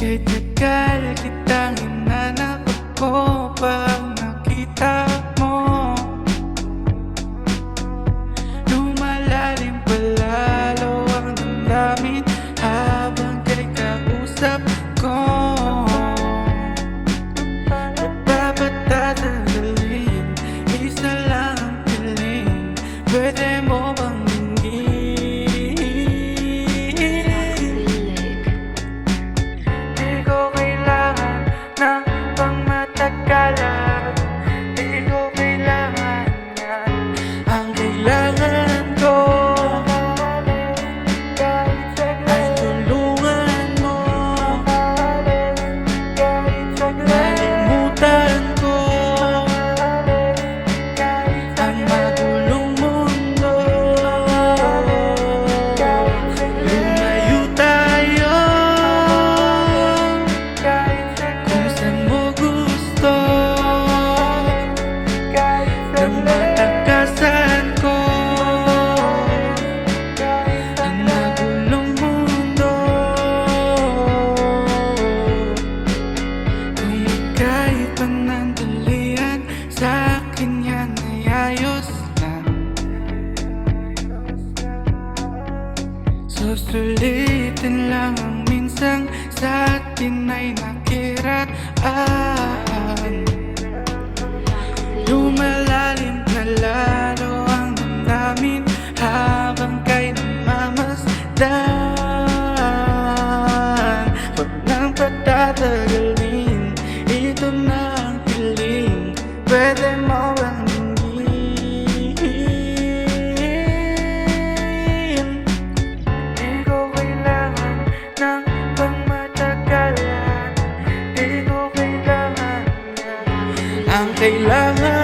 Kahit tagal kitang hinanap ako, pag nakita mo lumalalim palalo ang damdamin habang kay kausap ko. Nagpapatatagalin, isa lang ang piling, pwede mo bang matagalan, di ko kailangan yan. Ang kailangan ko ay tulungan mo, malimutan ko ang magulong mundo. Lumayo tayo kung saan mo gusto, nang matakasan ko ang nagulong mundo. Kung ika'y panandalian, sa akin yan ay ayos lang. Susulitin lang ang minsang sa atin ay nakiraan. Lumalalim na lalo ang damdamin habang kay namamasdan. Huwag nang patatagalin, ito na ang piling, pwede mo bang hingiin? Di ko kailangan ng pangmatagalan, di ko kailangan yan. Ang kailangan